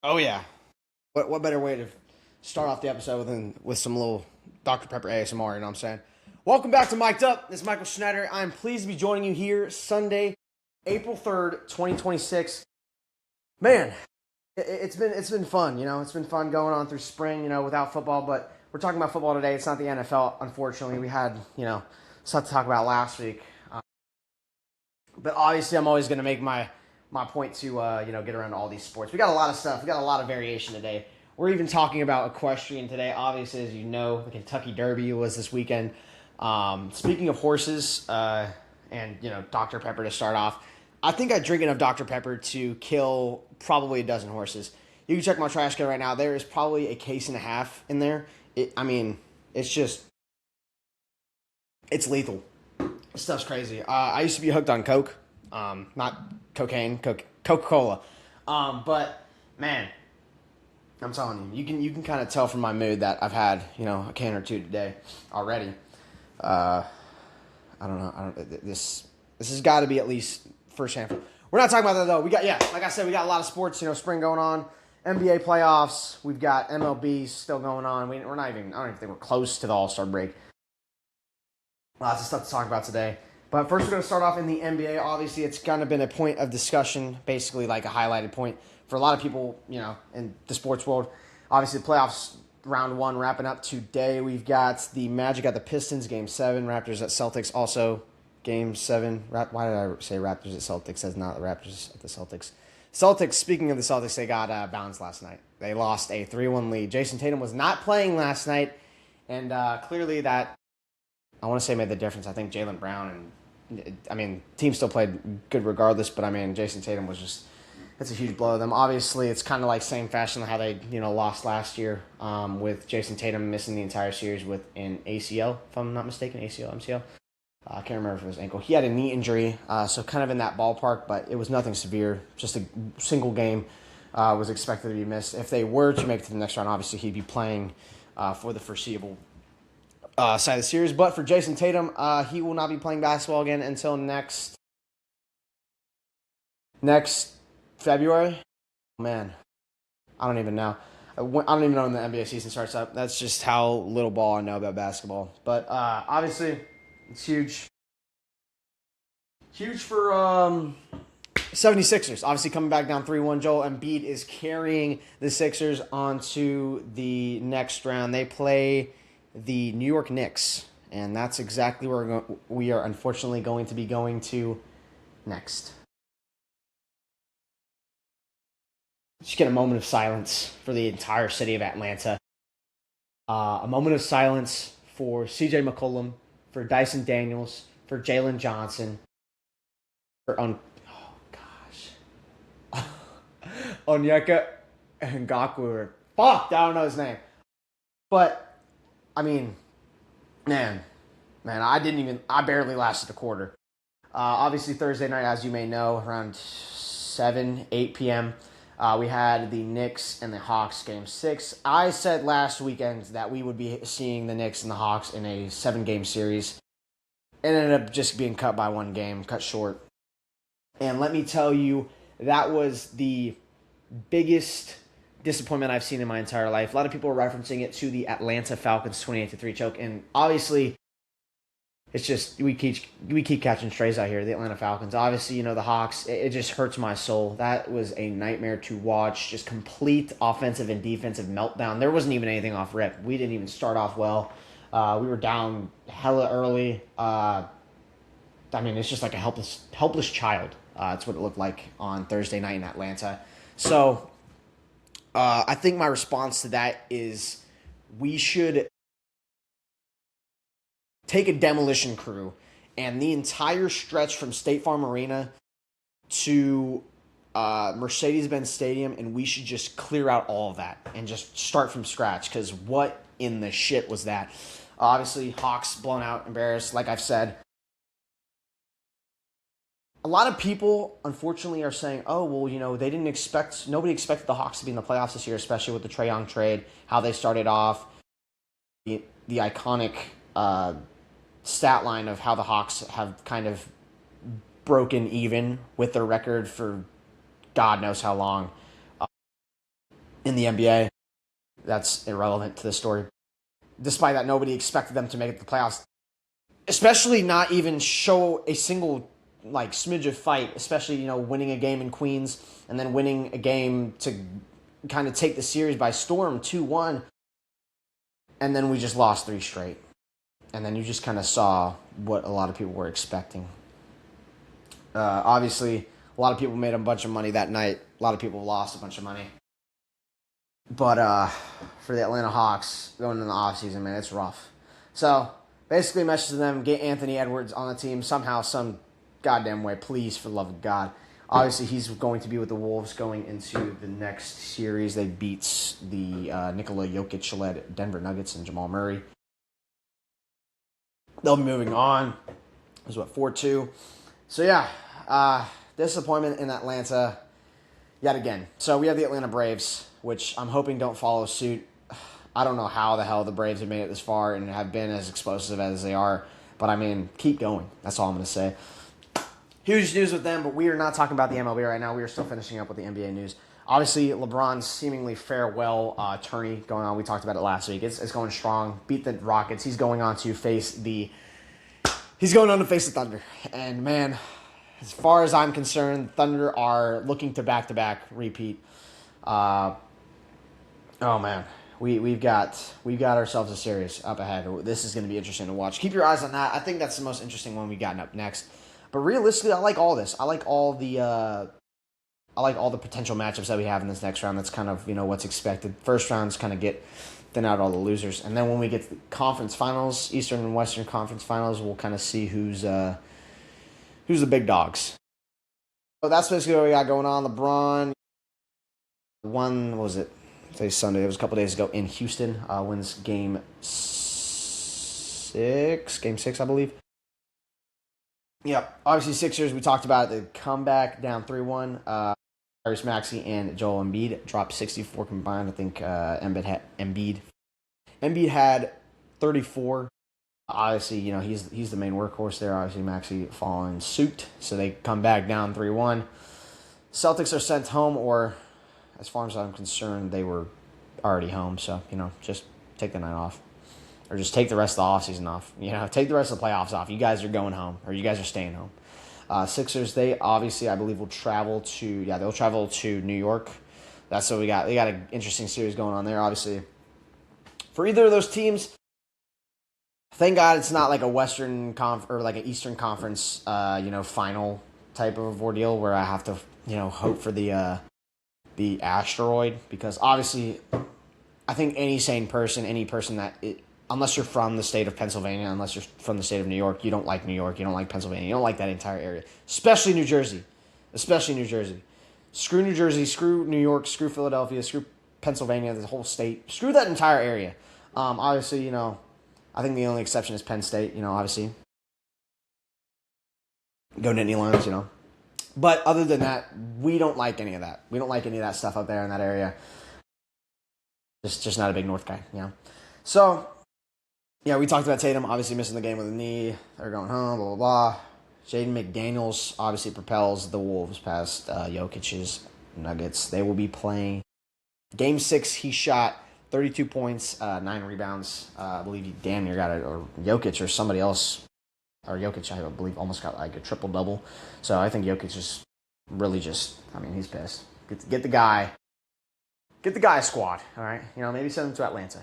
Oh yeah. What better way to start off the episode than with some little Dr. Pepper ASMR, you know what I'm saying? Welcome back to Mic'd Up. This is Michael Schneider. I'm pleased to be joining you here Sunday, April 3rd, 2026. Man, it's been fun, you know. It's been fun going on through spring, you know, without football, but we're talking about football today. It's not the NFL, unfortunately. We had, you know, stuff to talk about last week. But obviously, I'm always going to make my point to get around all these sports. We got a lot of stuff. We got a lot of variation today. We're even talking about equestrian today. Obviously, as you know, the Kentucky Derby was this weekend. Speaking of horses, and Dr Pepper to start off, I think I drink enough Dr Pepper to kill probably a dozen horses. You can check my trash can right now. There is probably a case and a half in there. It's just it's lethal. This stuff's crazy. I used to be hooked on Coke, not cocaine, Coca-Cola. But man, I'm telling you, you can kind of tell from my mood that I've had a can or two today already. I don't know. This has got to be at least first handful. We're not talking about that though. Like I said, we got a lot of sports. Spring going on, NBA playoffs. We've got MLB still going on. We're not even. I don't even think we're close to the All-Star break. Lots of stuff to talk about today. But first, we're going to start off in the NBA. Obviously, it's kind of been a point of discussion, basically like a highlighted point for a lot of people, in the sports world. Obviously, the playoffs round one wrapping up today. We've got the Magic at the Pistons, Game 7. Raptors at Celtics, also Game 7. Why did I say Raptors at Celtics? That's not the Raptors at the Celtics. Celtics, speaking of the Celtics, they got bounced last night. They lost a 3-1 lead. Jason Tatum was not playing last night, and clearly that, I want to say, made the difference. I think Jaylen Brown team still played good regardless, but Jason Tatum was just, it's a huge blow to them. Obviously, it's kind of like same fashion how they, lost last year with Jason Tatum missing the entire series with an ACL, if I'm not mistaken, ACL, MCL. I can't remember if it was ankle. He had a knee injury, so kind of in that ballpark, but it was nothing severe. Just a single game was expected to be missed. If they were to make it to the next round, obviously he'd be playing for the foreseeable side of the series. But for Jason Tatum, he will not be playing basketball again until next February. Man, I don't even know. I don't even know when the NBA season starts up. That's just how little ball I know about basketball. But obviously, it's huge. Huge for 76ers. Obviously, coming back down 3-1. Joel Embiid is carrying the Sixers onto the next round. They play the New York Knicks, and that's exactly where we are unfortunately going to be going to next. Just get a moment of silence for the entire city of Atlanta. A moment of silence for CJ McCollum, for Dyson Daniels, for Jalen Johnson, for oh gosh, Onyeka Ngakwu. Fuck, I don't know his name, but man, I barely lasted a quarter. Obviously, Thursday night, as you may know, around 7, 8 p.m., we had the Knicks and the Hawks Game 6. I said last weekend that we would be seeing the Knicks and the Hawks in a 7-game series. It ended up just being cut by one game, cut short. And let me tell you, that was the biggest disappointment I've seen in my entire life. A lot of people are referencing it to the Atlanta Falcons 28-3 choke, and obviously it's just we keep catching strays out here. The Atlanta Falcons, obviously, the Hawks. It just hurts my soul. That was a nightmare to watch. Just complete offensive and defensive meltdown. There wasn't even anything off rip. We didn't even start off well. We were down hella early. It's just like a helpless child. That's what it looked like on Thursday night in Atlanta. So I think my response to that is we should take a demolition crew and the entire stretch from State Farm Arena to Mercedes-Benz Stadium, and we should just clear out all of that and just start from scratch, because what in the shit was that? Obviously, Hawks blown out, embarrassed, like I've said. A lot of people, unfortunately, are saying, oh, well, nobody expected the Hawks to be in the playoffs this year, especially with the Trae Young trade, how they started off, the iconic stat line of how the Hawks have kind of broken even with their record for God knows how long. in the NBA. That's irrelevant to this story. Despite that, nobody expected them to make it to the playoffs, especially not even show a single like smidge of fight, especially, winning a game in Queens and then winning a game to kind of take the series by storm 2-1, and then we just lost 3 straight. And then you just kind of saw what a lot of people were expecting. Obviously, a lot of people made a bunch of money that night. A lot of people lost a bunch of money. But for the Atlanta Hawks, going into the offseason, man, it's rough. So, basically, message to them, get Anthony Edwards on the team somehow, some goddamn way, please, for the love of God. Obviously, he's going to be with the Wolves going into the next series. They beat the Nikola Jokic-led Denver Nuggets and Jamal Murray. They'll be moving on. It was, 4-2. So, yeah, disappointment in Atlanta yet again. So, we have the Atlanta Braves, which I'm hoping don't follow suit. I don't know how the hell the Braves have made it this far and have been as explosive as they are. But, I mean, keep going. That's all I'm going to say. Huge news with them, but we are not talking about the MLB right now. We are still finishing up with the NBA news. Obviously, LeBron's seemingly farewell tourney going on. We talked about it last week. It's going strong. Beat the Rockets. He's going on to face the Thunder. And, man, as far as I'm concerned, the Thunder are looking to back-to-back repeat. Oh, man. We've got ourselves a series up ahead. This is going to be interesting to watch. Keep your eyes on that. I think that's the most interesting one we've gotten up next. But realistically, I like all this. I like all the potential matchups that we have in this next round. That's kind of, what's expected. First round's kind of get thin out all the losers, and then when we get to the conference finals, Eastern and Western Conference Finals, we'll kind of see who's the big dogs. So that's basically what we got going on. LeBron won. What was it? Today's Sunday. It was a couple days ago in Houston. Wins game 6, I believe. Yep. Obviously, Sixers, we talked about it. They come back down 3-1. Tyrese Maxey and Joel Embiid dropped 64 combined. I think Embiid had 34. Obviously, he's the main workhorse there. Obviously, Maxey following suit. So they come back down 3-1. Celtics are sent home, or as far as I'm concerned, they were already home. So, just take the night off. Or just take the rest of the offseason off. Take the rest of the playoffs off. You guys are going home, or you guys are staying home. Sixers, they obviously, I believe, will travel to New York. That's what we got. They got an interesting series going on there, obviously. For either of those teams, thank God it's not like a Western or like an Eastern Conference, final type of ordeal where I have to, hope for the asteroid, because obviously, I think any sane person, unless you're from the state of Pennsylvania, unless you're from the state of New York, you don't like New York, you don't like Pennsylvania, you don't like that entire area. Especially New Jersey. Screw New Jersey, screw New York, screw Philadelphia, screw Pennsylvania, the whole state. Screw that entire area. Obviously, I think the only exception is Penn State, obviously. Go Nittany Lions, But other than that, we don't like any of that. We don't like any of that stuff out there in that area. Just not a big North guy, So, yeah, we talked about Tatum obviously missing the game with a knee. They're going home, blah, blah, blah. Jaden McDaniels obviously propels the Wolves past Jokic's Nuggets. They will be playing Game 6. He shot 32 points, 9 rebounds. I believe he damn near got it, or Jokic or somebody else. Or Jokic, I believe, almost got like a triple-double. So I think Jokic is really he's pissed. Get the guy a squad, all right? Maybe send him to Atlanta,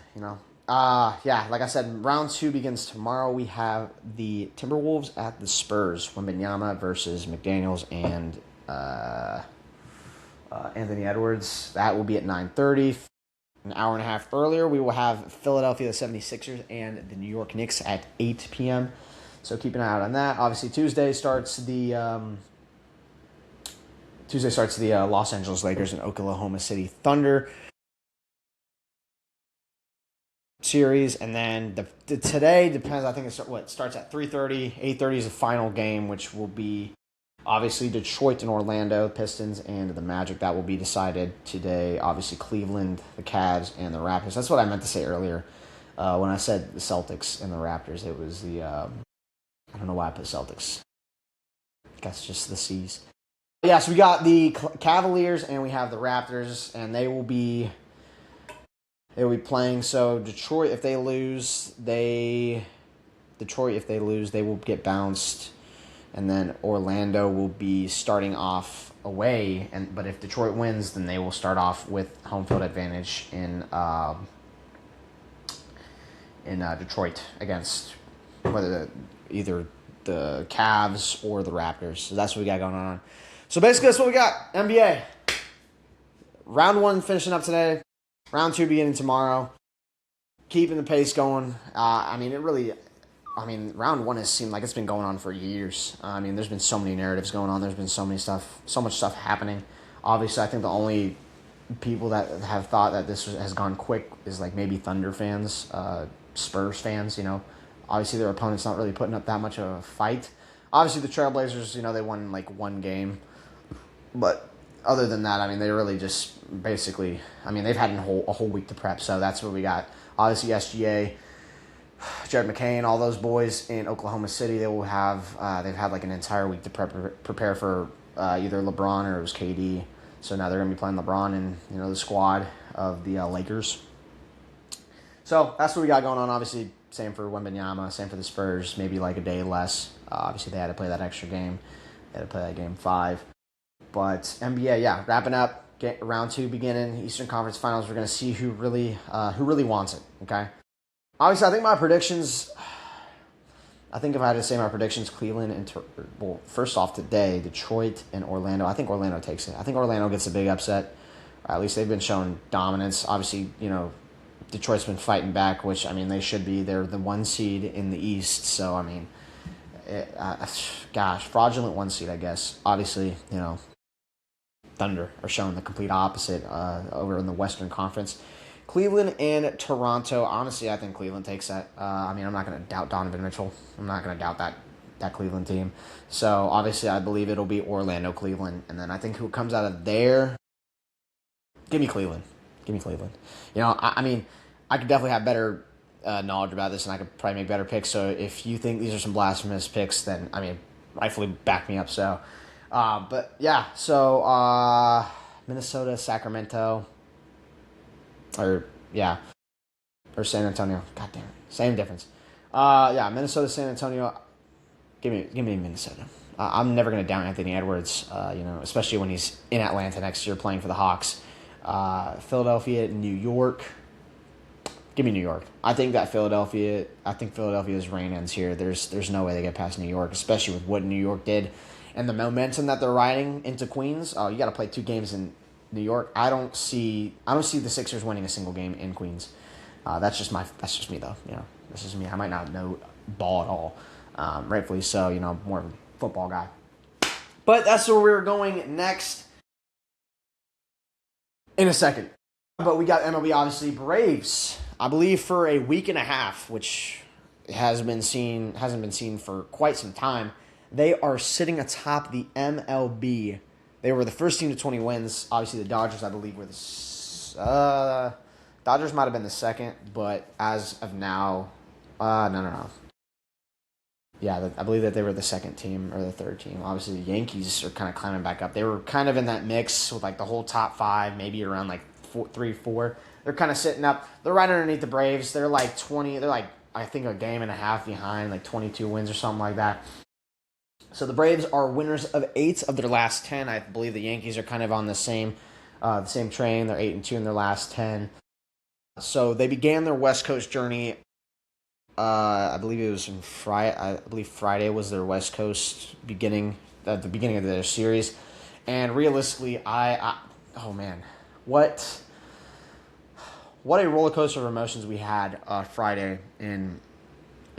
like I said, round 2 begins tomorrow. We have the Timberwolves at the Spurs. Wembanyama versus McDaniels and Anthony Edwards. That will be at 9:30. An hour and a half earlier, we will have Philadelphia 76ers and the New York Knicks at 8 p.m. So keep an eye out on that. Obviously, Tuesday starts the Los Angeles Lakers and Oklahoma City Thunder series, and then today depends. I think it starts at 3:30. 8:30 is the final game, which will be obviously Detroit and Orlando Pistons and the Magic. That will be decided today. Obviously Cleveland, the Cavs, and the Raptors. That's what I meant to say earlier when I said the Celtics and the Raptors. It was the I don't know why I put Celtics. That's just the C's. Yeah, so we got the Cavaliers and we have the Raptors, and they will be They will be playing. So Detroit, if they lose, they will get bounced, and then Orlando will be starting off away. But if Detroit wins, then they will start off with home field advantage in Detroit against either the Cavs or the Raptors. So that's what we got going on. So basically, that's what we got. NBA. Round 1 finishing up today. Round 2 beginning tomorrow. Keeping the pace going. Round 1 has seemed like it's been going on for years. There's been so many narratives going on. There's been so much stuff happening. Obviously, I think the only people that have thought that this has gone quick is like maybe Thunder fans, Spurs fans. Obviously their opponent's not really putting up that much of a fight. Obviously the Trailblazers, they won like one game, but other than that, they really just basically, they've had a whole week to prep. So that's what we got. Obviously SGA, Jared McCain, all those boys in Oklahoma City, they've had like an entire week to prepare for either LeBron or it was KD. So now they're going to be playing LeBron and the squad of the Lakers. So that's what we got going on. Obviously, same for Wembanyama, same for the Spurs, maybe like a day less. Obviously, they had to play that extra game. They had to play that game 5. But NBA, wrapping up. Round 2 beginning. Eastern Conference Finals. We're going to see who really wants it. Okay. Obviously, I think if I had to say my predictions, Cleveland and first off today, Detroit and Orlando. I think Orlando takes it. I think Orlando gets a big upset. At least they've been showing dominance. Obviously, Detroit's been fighting back, which, they should be. They're the 1 seed in the East. So, fraudulent 1 seed, I guess. Obviously, Thunder are showing the complete opposite over in the Western Conference. Cleveland and Toronto. Honestly, I think Cleveland takes that. I'm not going to doubt Donovan Mitchell. I'm not going to doubt that Cleveland team. So, obviously, I believe it'll be Orlando, Cleveland. And then I think who comes out of there, give me Cleveland. I could definitely have better knowledge about this, and I could probably make better picks. So if you think these are some blasphemous picks, then, rightfully back me up. So, Minnesota, Sacramento, or San Antonio. God damn it. Same difference. Minnesota, San Antonio. Give me Minnesota. I'm never going to down Anthony Edwards, especially when he's in Atlanta next year playing for the Hawks. Philadelphia, New York. Give me New York. I think Philadelphia's reign ends here. There's no way they get past New York, especially with what New York did and the momentum that they're riding into Queens. Oh, you got to play 2 games in New York. I don't see the Sixers winning a single game in Queens. That's just me though. This is me. I might not know ball at all. Rightfully so. More of a football guy. But that's where we're going next in a second. But we got MLB, obviously, Braves. I believe for a week and a half, which hasn't been seen for quite some time. They are sitting atop the MLB. They were the first team to 20 wins. Obviously, the Dodgers, I believe, were Dodgers might have been the second, but as of now, no. Yeah, I believe that they were the second team or the third team. Obviously, the Yankees are kind of climbing back up. They were kind of in that mix with like the whole top 5, maybe around like 3-4. They're kind of sitting up. They're right underneath the Braves. They're like 20. They're like, I think, a game and a half behind, like 22 wins or something like that. So the Braves are winners of 8 of their last 10. I believe the Yankees are kind of on the same train. They're 8-2 in their last 10. So they began their West Coast journey. I believe it was Friday. I believe Friday was their West Coast beginning, at the beginning of their series. And realistically, oh man, what a roller coaster of emotions we had Friday in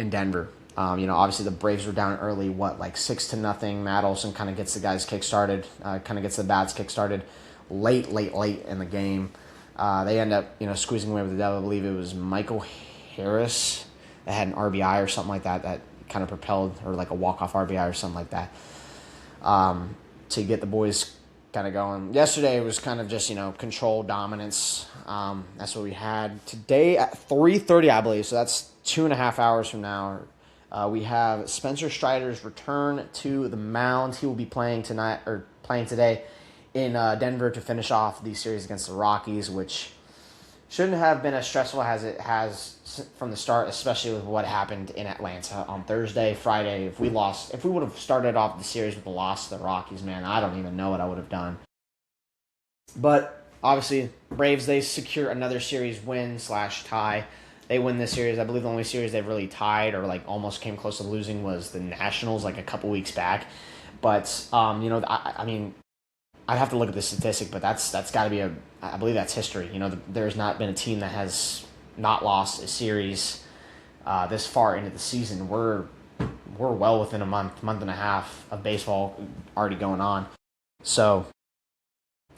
Denver. Obviously the Braves were down early, 6-0. Matt Olson kind of gets the guys kick-started, gets the bats kick-started late in the game. They end up, squeezing away with the devil. I believe it was Michael Harris that had an RBI or something like that kind of propelled, or like a walk-off RBI or something like that, to get the boys kind of going. Yesterday it was kind of just, control, dominance. That's what we had. Today at 3:30, I believe, so that's 2.5 hours from now, we have Spencer Strider's return to the mound. He will be playing today in Denver to finish off the series against the Rockies, which, shouldn't have been as stressful as it has from the start, especially with what happened in Atlanta on Thursday, Friday. If we would have started off the series with a loss to the Rockies, man, I don't even know what I would have done. But obviously, Braves, they secure another series win/tie. They win this series. I believe the only series they've really tied or like almost came close to losing was the Nationals like a couple weeks back. But I mean, I'd have to look at the statistic, but that's got to be I believe that's history. There's not been a team that has not lost a series this far into the season. We're well within a month and a half of baseball already going on. So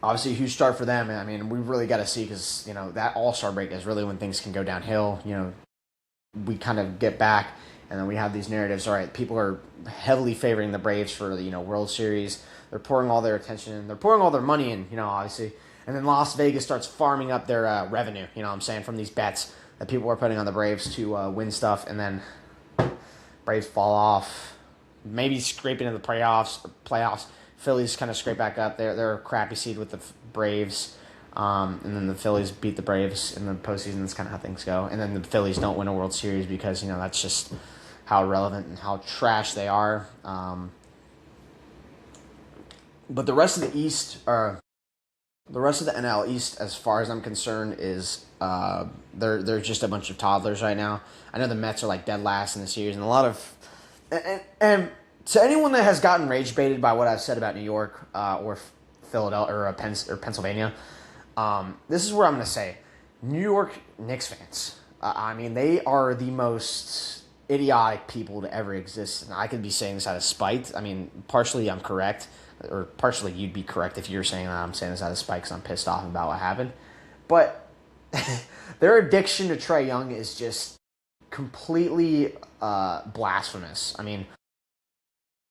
obviously a huge start for them. I mean, we really got to see because that All-Star break is really when things can go downhill. We kind of get back, and then we have these narratives. All right, people are heavily favoring the Braves for the World Series. They're pouring all their attention in. They're pouring all their money in, obviously. And then Las Vegas starts farming up their revenue, from these bets that people are putting on the Braves to win stuff. And then Braves fall off, maybe scraping into the playoffs. Phillies kind of scrape back up. They're a crappy seed with the Braves. And then the Phillies beat the Braves in the postseason. That's kind of how things go. And then the Phillies don't win a World Series because, that's just how irrelevant and how trash they are. But the rest of the East, or the rest of the NL East, as far as I'm concerned, is they're just a bunch of toddlers right now. I know the Mets are like dead last in the series, and a lot of and to anyone that has gotten rage baited by what I've said about New York or Philadelphia or Pennsylvania, this is where I'm going to say New York Knicks fans. I mean, they are the most idiotic people to ever exist, and I could be saying this out of spite. I mean, partially I'm correct. Or partially you'd be correct if you're saying that I'm saying this out of spite because I'm pissed off about what happened. But their addiction to Trae Young is just completely blasphemous. I mean,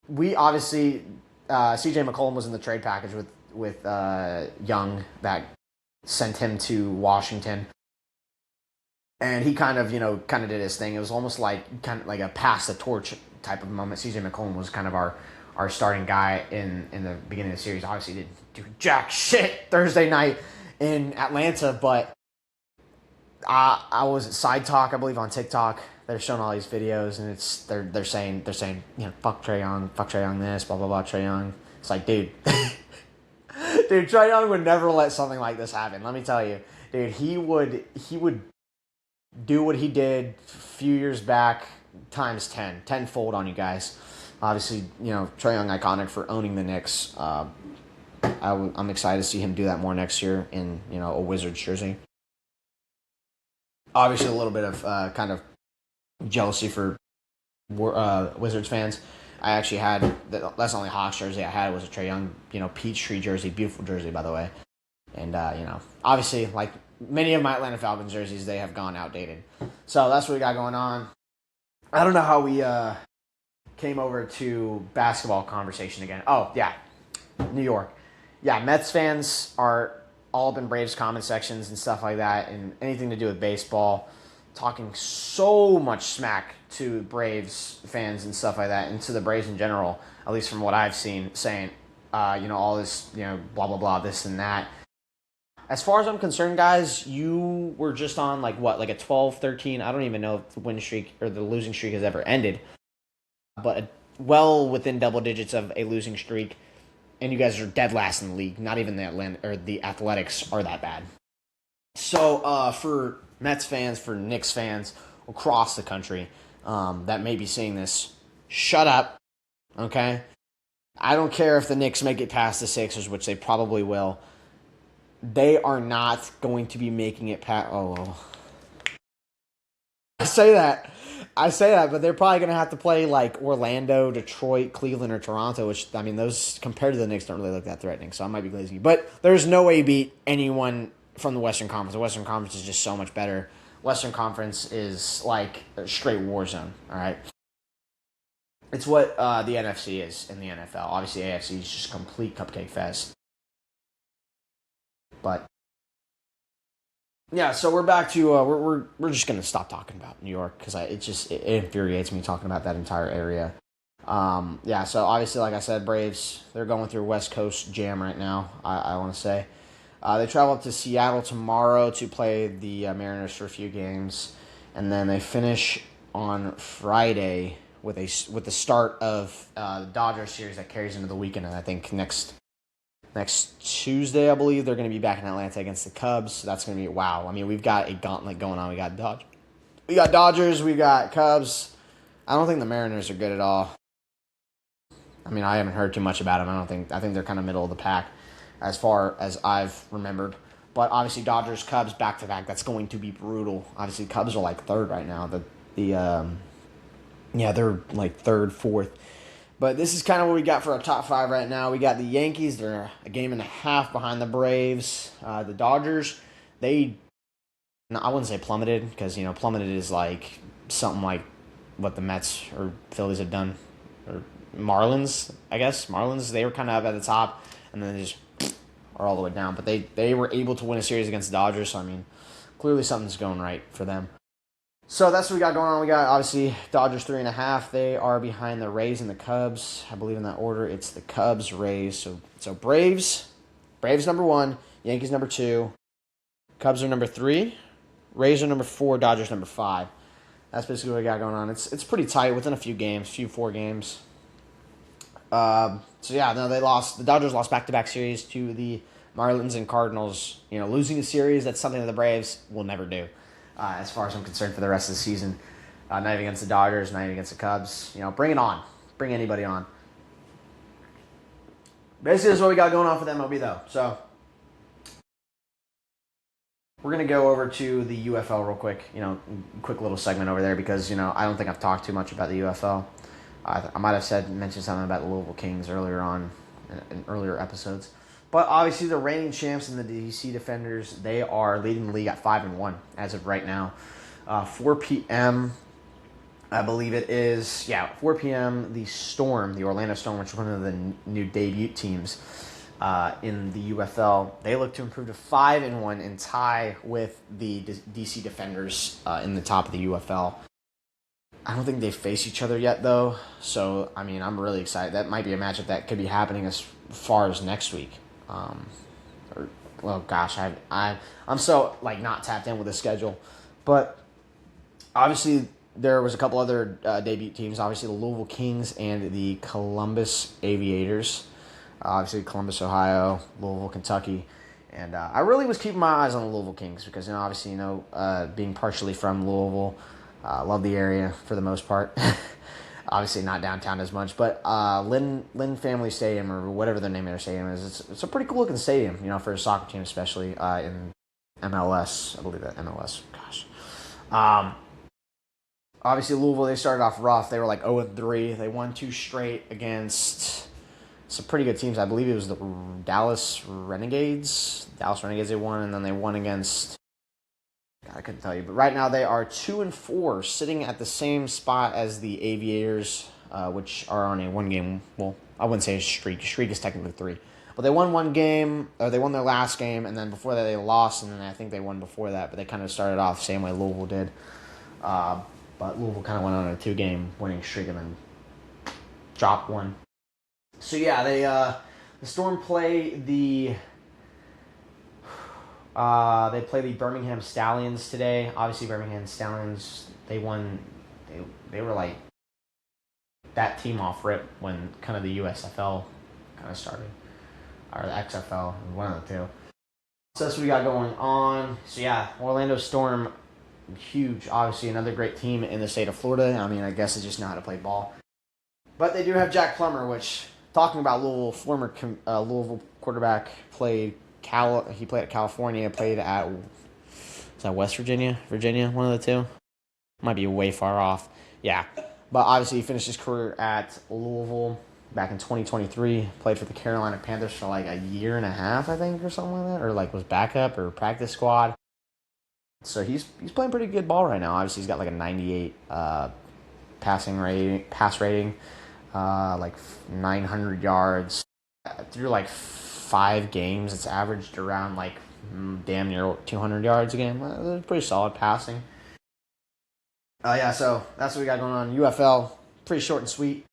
we obviously, CJ McCollum was in the trade package with Young that sent him to Washington. And he kind of did his thing. It was almost like a pass the torch type of moment. CJ McCollum was kind of our starting guy in the beginning of the series. Obviously didn't do jack shit Thursday night in Atlanta, but I was at Side Talk, I believe, on TikTok. They're showing all these videos, and they're saying fuck Trae Young this, blah blah blah, Trae Young. It's like, dude, Trae Young would never let something like this happen. Let me tell you, dude, he would do what he did a few years back times 10, tenfold on you guys. Obviously, Trae Young iconic for owning the Knicks. I'm excited to see him do that more next year in a Wizards jersey. Obviously, a little bit of kind of jealousy for Wizards fans. I actually had that's the only Hawks jersey I had was a Trae Young Peachtree jersey, beautiful jersey by the way. And obviously, like many of my Atlanta Falcons jerseys, they have gone outdated. So that's what we got going on. I don't know how we came over to basketball conversation again. Oh, yeah. New York. Yeah, Mets fans are all up in Braves comment sections and stuff like that, and anything to do with baseball, talking so much smack to Braves fans and stuff like that, and to the Braves in general, at least from what I've seen, saying, all this, blah, blah, blah, this and that. As far as I'm concerned, guys, you were just on, like a 12-13, I don't even know if the win streak or the losing streak has ever ended, but well within double digits of a losing streak, and you guys are dead last in the league. Not even the Athletics are that bad. So for Mets fans, for Knicks fans across the country that may be seeing this, shut up, okay? I don't care if the Knicks make it past the Sixers, which they probably will. They are not going to be making it past. I say that, but they're probably going to have to play like Orlando, Detroit, Cleveland, or Toronto, which, I mean, those compared to the Knicks don't really look that threatening, so I might be glazing you. But there's no way you beat anyone from the Western Conference. The Western Conference is just so much better. Western Conference is like a straight war zone, all right? It's what the NFC is in the NFL. Obviously, AFC is just complete cupcake fest. But yeah, so we're back to we're just gonna stop talking about New York because it infuriates me talking about that entire area. So obviously, like I said, Braves, they're going through West Coast jam right now. I want to say They travel up to Seattle tomorrow to play the Mariners for a few games, and then they finish on Friday with the start of the Dodgers series that carries into the weekend. And I think next Tuesday, I believe, they're going to be back in Atlanta against the Cubs. So that's going to be wow. I mean, we've got a gauntlet going on. We got Dodgers, we got Cubs. I don't think the Mariners are good at all. I mean, I haven't heard too much about them. I think they're kind of middle of the pack as far as I've remembered. But obviously, Dodgers, Cubs, back-to-back, that's going to be brutal. Obviously, Cubs are like third right now. They're like third, fourth. But this is kind of what we got for our top five right now. We got the Yankees. They're a game and a half behind the Braves. The Dodgers, I wouldn't say plummeted because, plummeted is like something like what the Mets or Phillies have done. Or Marlins, I guess. Marlins, they were kind of up at the top and then they just are all the way down. But they were able to win a series against the Dodgers. So, I mean, clearly something's going right for them. So that's what we got going on. We got, obviously, Dodgers 3.5. They are behind the Rays and the Cubs. I believe in that order. It's the Cubs, Rays. So Braves number 1, Yankees number 2, Cubs are number 3, Rays are number 4, Dodgers number 5. That's basically what we got going on. It's pretty tight within a few games, 4 games. They lost. The Dodgers lost back-to-back series to the Marlins and Cardinals. Losing a series, that's something that the Braves will never do. As far as I'm concerned, for the rest of the season. Not even against the Dodgers, not even against the Cubs. Bring it on. Bring anybody on. Basically, that's what we got going on for the MLB, though. So, we're going to go over to the UFL real quick. Quick little segment over there because, I don't think I've talked too much about the UFL. I might have mentioned something about the Louisville Kings earlier on in earlier episodes. But obviously, the reigning champs and the DC Defenders, they are leading the league at 5-1 as of right now. 4 p.m., I believe it is. 4 p.m., the Orlando Storm, which is one of the new debut teams in the UFL, they look to improve to 5-1 and tie with the DC Defenders in the top of the UFL. I don't think they face each other yet, though. So, I mean, I'm really excited. That might be a matchup that could be happening as far as next week. I'm so not tapped in with the schedule, but obviously there was a couple other debut teams. Obviously the Louisville Kings and the Columbus Aviators. Obviously Columbus, Ohio, Louisville, Kentucky, and I really was keeping my eyes on the Louisville Kings because obviously being partially from Louisville, love the area for the most part. Obviously not downtown as much, but Lynn Family Stadium or whatever the name of their stadium is, it's a pretty cool looking stadium, for a soccer team, especially in MLS. I believe that MLS. Gosh. Obviously Louisville, they started off rough. They were like 0-3. They won 2 straight against some pretty good teams. I believe it was the Dallas Renegades. They won, and then they won against. I couldn't tell you, but right now they are 2-4, sitting at the same spot as the Aviators, which are on a 1-game. Well, I wouldn't say a streak. Streak is technically 3, but they won 1 game, or they won their last game, and then before that they lost, and then I think they won before that. But they kind of started off the same way Louisville did, but Louisville kind of went on a 2-game winning streak and then dropped 1. So the Storm play the. They play the Birmingham Stallions today. Obviously, Birmingham Stallions, they won. They were like that team off rip when kind of the USFL kind of started, or the XFL, one of the two. So that's what we got going on. So Orlando Storm, huge. Obviously, another great team in the state of Florida. I mean, I guess they just know how to play ball. But they do have Jack Plummer, which, talking about Louisville, former Louisville quarterback, he played at California, played at, is that West Virginia? One of the two? Might be way far off. Yeah. But obviously he finished his career at Louisville back in 2023. Played for the Carolina Panthers for like a year and a half, I think, or something like that. Or like was backup or practice squad. So he's playing pretty good ball right now. Obviously he's got like a 98 pass rating, like 900 yards. Through like 5 games, it's averaged around like damn near 200 yards a game. Pretty solid passing. So that's what we got going on. UFL, pretty short and sweet.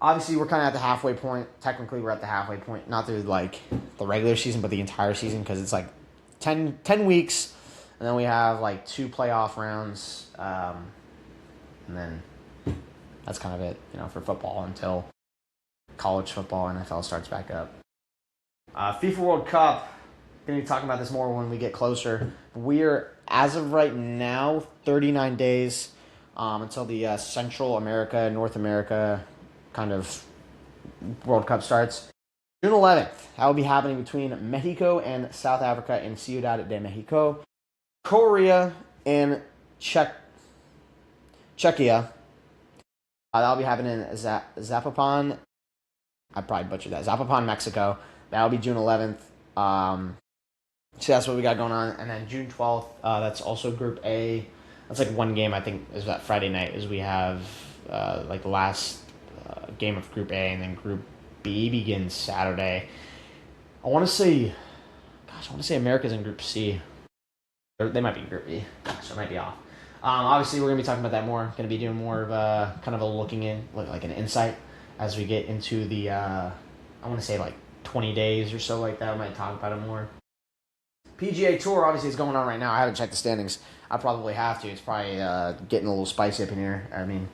Obviously, we're kind of at the halfway point. Technically, we're at the halfway point, not through like the regular season, but the entire season, because it's like 10 weeks, and then we have like 2 playoff rounds, and then that's kind of it, for football until college football, NFL starts back up. FIFA World Cup, going to be talking about this more when we get closer. We're, as of right now, 39 days until the Central America, North America kind of World Cup starts. June 11th, that will be happening between Mexico and South Africa in Ciudad de Mexico. Korea and Czechia. That'll be happening in Zapopan. I probably butchered that. Zapopan, Mexico. That'll be June 11th. So that's what we got going on. And then June 12th, that's also Group A. That's like one game, I think, is that Friday night, is we have like the last game of Group A, and then Group B begins Saturday. I want to say America's in Group C. They might be in Group B. Gosh, I might be off. Obviously, we're going to be talking about that more. Going to be doing more of a kind of a looking in, like an insight as we get into the, I want to say like 20 days or so like that. We might talk about it more. PGA Tour obviously is going on right now. I haven't checked the standings. I probably have to. It's probably getting a little spicy up in here. I mean,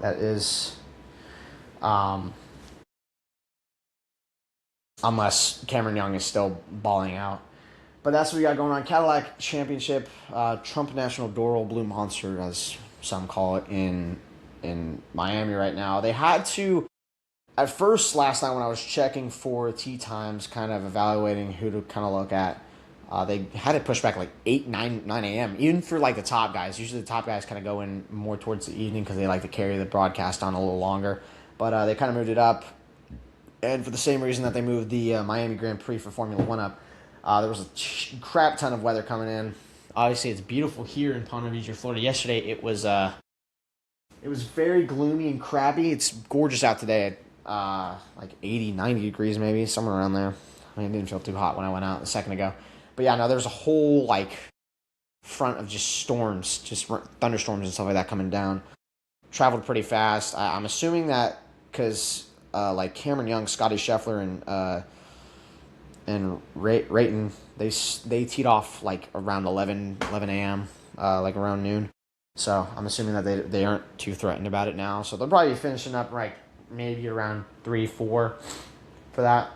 that is, unless Cameron Young is still balling out. But that's what we got going on. Cadillac Championship, Trump National Doral Blue Monster, as some call it, in Miami right now. They had to, at first last night when I was checking for tee times, kind of evaluating who to kind of look at, they had it pushed back like 9 a.m., even for like the top guys. Usually the top guys kind of go in more towards the evening because they like to carry the broadcast on a little longer. But they kind of moved it up. And for the same reason that they moved the Miami Grand Prix for Formula One up, there was a crap ton of weather coming in. Obviously, it's beautiful here in Ponte Vedra, Florida. Yesterday, it was very gloomy and crappy. It's gorgeous out today at like 80, 90 degrees maybe, somewhere around there. I mean, it didn't feel too hot when I went out a second ago. But yeah, no, there's a whole like front of just storms, just thunderstorms and stuff like that coming down. Traveled pretty fast. I'm assuming that because like Cameron Young, Scotty Scheffler, and Rayton, they teed off like around 11 a.m., like around noon. So I'm assuming that they aren't too threatened about it now. So they'll probably be finishing up like maybe around 3-4 for that.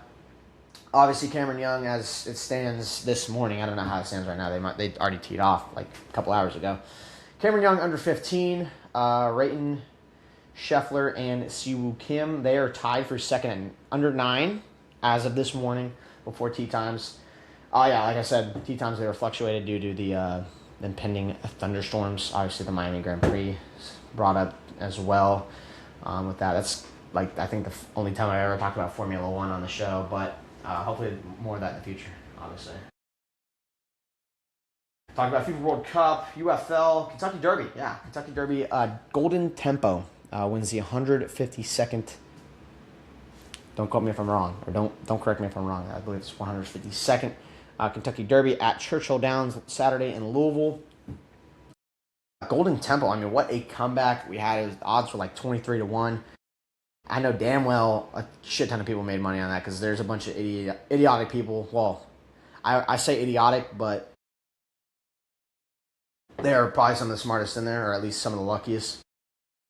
Obviously, Cameron Young, as it stands this morning, I don't know how it stands right now. They already teed off like a couple hours ago. Cameron Young under 15, Rayton, Scheffler, and Siwoo Kim, they are tied for second and under 9 as of this morning before tee times. Yeah, like I said, tee times, they were fluctuated due to the impending thunderstorms. Obviously, the Miami Grand Prix brought up as well with that. That's like, I think the only time I ever talked about Formula One on the show, but hopefully more of that in the future, obviously. Talk about FIFA World Cup, UFL, Kentucky Derby. Yeah, Kentucky Derby. Golden Tempo wins the 152nd. Don't quote me if I'm wrong, or don't correct me if I'm wrong. I believe it's 152nd Kentucky Derby at Churchill Downs Saturday in Louisville. Golden Tempo. I mean, what a comeback we had. The odds were like 23-1. I know damn well a shit ton of people made money on that because there's a bunch of idiotic people. Well, I say idiotic, but they're probably some of the smartest in there, or at least some of the luckiest.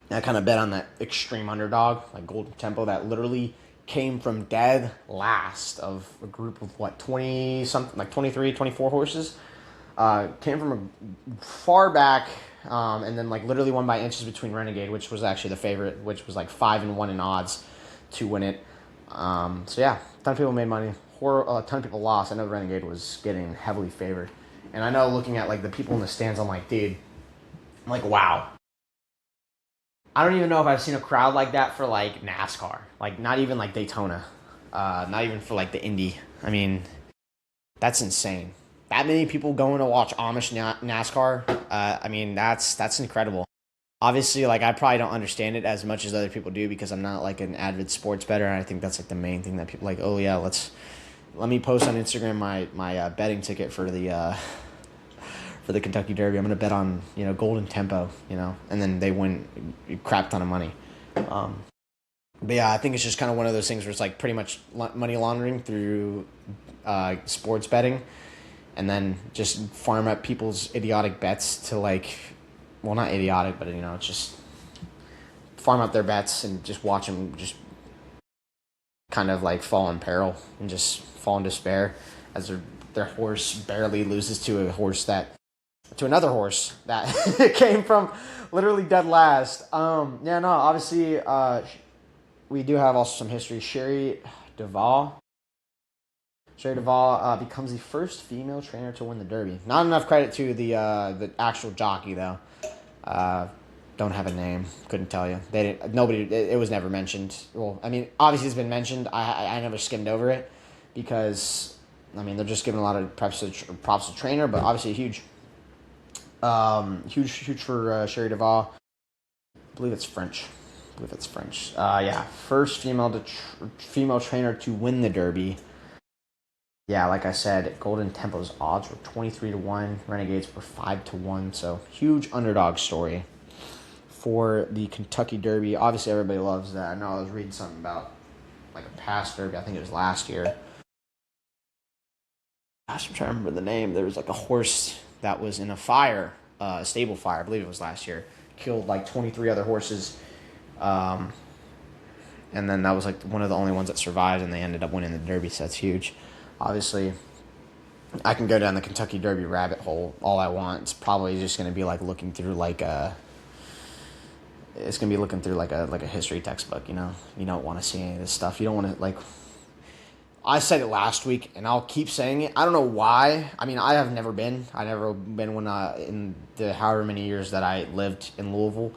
And I kind of bet on that extreme underdog, like Golden Tempo, that literally came from dead last of a group of 20-something, like 23, 24 horses. Came from a far back, and then like literally won by inches between Renegade, which was actually the favorite, which was like 5-1 in odds to win it. So yeah, a ton of people made money. A ton of people lost. I know Renegade was getting heavily favored. And I know looking at like the people in the stands, I'm like, dude, I'm like, wow. I don't even know if I've seen a crowd like that for like NASCAR. Like not even like Daytona. Not even for like the Indy. I mean, that's insane. That many people going to watch Amish NASCAR. I mean, that's incredible. Obviously, like I probably don't understand it as much as other people do because I'm not like an avid sports bettor. And I think that's like the main thing that people like. Oh yeah, let me post on Instagram my betting ticket for the Kentucky Derby. I'm gonna bet on Golden Tempo, and then they win a crap ton of money. But yeah, I think it's just kind of one of those things where it's like pretty much money laundering through sports betting, and then just farm up people's idiotic bets to like, well, not idiotic, but it's just farm up their bets and just watch them just kind of like fall in peril and just fall in despair as their horse barely loses to another horse that came from literally dead last. Yeah, no, obviously, we do have also some history. Sherry Duvall becomes the first female trainer to win the Derby. Not enough credit to the actual jockey though. Don't have a name. Couldn't tell you. They didn't. Nobody. It was never mentioned. Well, I mean, obviously it's been mentioned. I never skimmed over it because I mean they're just giving a lot of props to trainer, but obviously huge for Sherry Duvall. I believe it's French. Yeah, first female trainer to win the Derby. Yeah, like I said, Golden Tempo's odds were 23-1. Renegades were 5-1. So huge underdog story for the Kentucky Derby. Obviously, everybody loves that. I know I was reading something about like a past Derby. I think it was last year. Gosh, I'm trying to remember the name. There was like a horse that was in a fire, a stable fire. I believe it was last year. Killed like 23 other horses. And then that was like one of the only ones that survived, and they ended up winning the Derby. So that's huge. Obviously, I can go down the Kentucky Derby rabbit hole all I want. It's probably just going to be like looking through like a history textbook. You don't want to see any of this stuff. You don't want to like. I said it last week, and I'll keep saying it. I don't know why. I mean, I have never been. I never been when in the however many years that I lived in Louisville,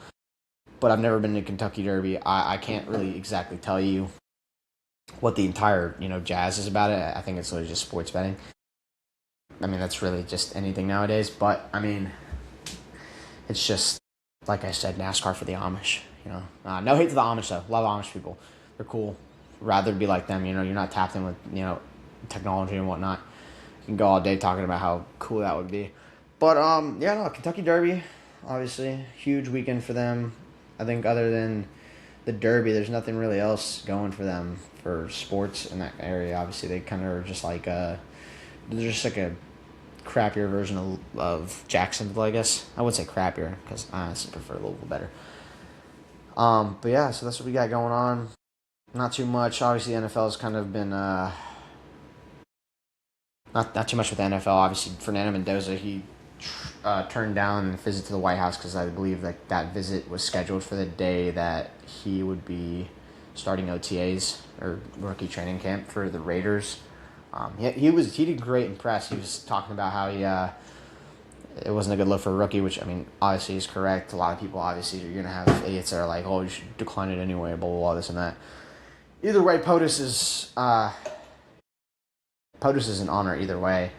but I've never been to Kentucky Derby. I can't really exactly tell you what the entire jazz is about it. I think it's literally just sports betting. I mean, that's really just anything nowadays. But I mean, it's just like I said, NASCAR for the Amish. No hate to the Amish though. Love Amish people. They're cool. Rather be like them. You're not tapped in with technology and whatnot. You can go all day talking about how cool that would be. But yeah, no, Kentucky Derby, obviously huge weekend for them. I think other than the Derby, there's nothing really else going for them for sports in that area. Obviously, they kind of are just like they're just like a crappier version of Jacksonville, I guess. I would say crappier because I honestly prefer Louisville better. But yeah, so that's what we got going on. Not too much. Obviously, the NFL has kind of been not too much with the NFL. Obviously, Fernando Mendoza, he turned down a visit to the White House because I believe that visit was scheduled for the day that he would be starting OTAs or rookie training camp for the Raiders. He did great in press. He was talking about how it wasn't a good look for a rookie, which I mean obviously is correct. A lot of people obviously you're gonna have idiots that are like, oh, you should decline it anyway, blah blah blah, this and that. Either way, POTUS is an honor either way.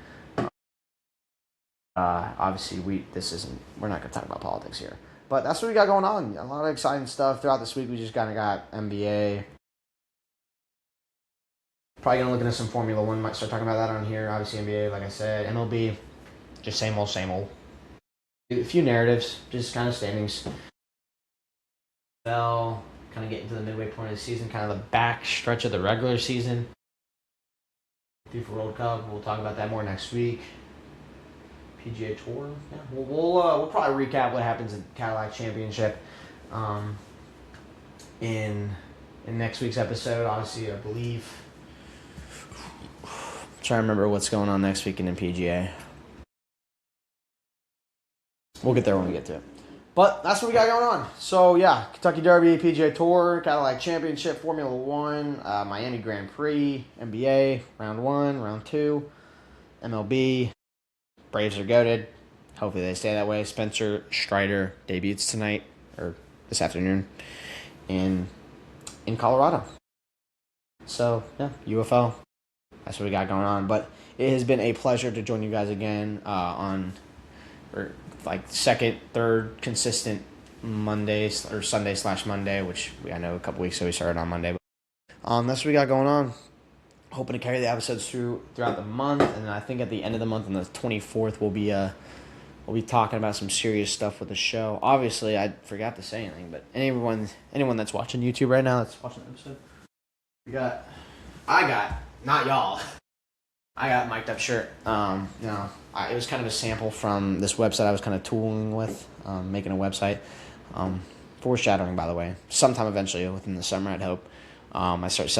Obviously, we're not going to talk about politics here. But that's what we got going on. A lot of exciting stuff throughout this week. We just kind of got NBA. Probably going to look into some Formula 1. Might start talking about that on here. Obviously, NBA, like I said. MLB, just same old, same old. A few narratives, just kind of standings. Well, kind of getting to the midway point of the season, kind of the back stretch of the regular season. FIFA World Cup, we'll talk about that more next week. PGA Tour. Yeah, we'll probably recap what happens in Cadillac Championship in next week's episode. Obviously, I believe. I'm trying to remember what's going on next week in the PGA. We'll get there when we get to it. But that's what we got going on. So yeah, Kentucky Derby, PGA Tour, Cadillac Championship, Formula 1, Miami Grand Prix, NBA, Round 1, Round 2, MLB. Braves are goated. Hopefully they stay that way. Spencer Strider debuts tonight or this afternoon in Colorado. So yeah, UFL. That's what we got going on. But it has been a pleasure to join you guys again on second, third consistent Mondays or Sunday/Monday, which I know a couple weeks ago we started on Monday. But that's what we got going on. Hoping to carry the episodes throughout the month, and then I think at the end of the month on the 24th we'll be We'll be talking about some serious stuff with the show. Obviously, I forgot to say anything, but anyone that's watching YouTube right now that's watching the episode, not y'all. I got mic'd up shirt. It was kind of a sample from this website I was kind of tooling with, making a website. Foreshadowing, by the way. Sometime eventually within the summer, I'd hope. I start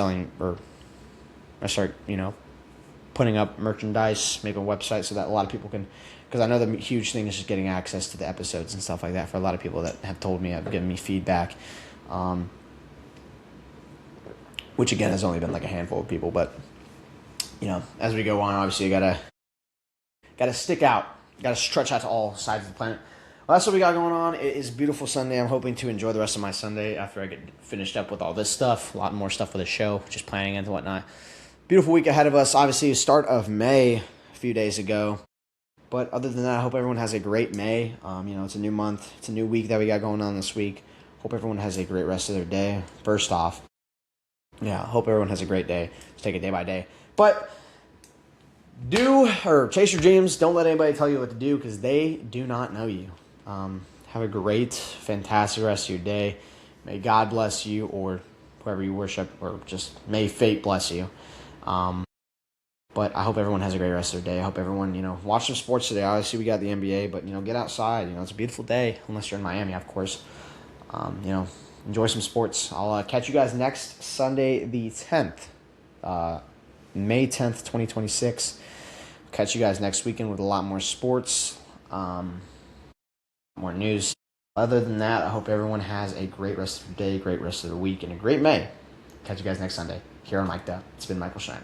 putting up merchandise, making a website so that a lot of people can, because I know the huge thing is just getting access to the episodes and stuff like that for a lot of people that have told me, have given me feedback, which again has only been like a handful of people, but as we go on, obviously you gotta stick out, gotta stretch out to all sides of the planet. Well, that's what we got going on. It is a beautiful Sunday. I'm hoping to enjoy the rest of my Sunday after I get finished up with all this stuff. A lot more stuff for the show, just planning and whatnot. Beautiful week ahead of us. Obviously, start of May a few days ago. But other than that, I hope everyone has a great May. It's a new month. It's a new week that we got going on this week. Hope everyone has a great rest of their day. First off, hope everyone has a great day. Just take it day by day. But chase your dreams. Don't let anybody tell you what to do because they do not know you. Have a great, fantastic rest of your day. May God bless you or whoever you worship, or just may fate bless you. But I hope everyone has a great rest of their day. I hope everyone, watch some sports today. Obviously, we got the NBA, but, get outside. It's a beautiful day, unless you're in Miami, of course. Enjoy some sports. I'll catch you guys next Sunday, the 10th, May 10th, 2026. Catch you guys next weekend with a lot more sports, more news. Other than that, I hope everyone has a great rest of the day, great rest of the week, and a great May. Catch you guys next Sunday here on Mic'd Up. It's been Michael Schneider.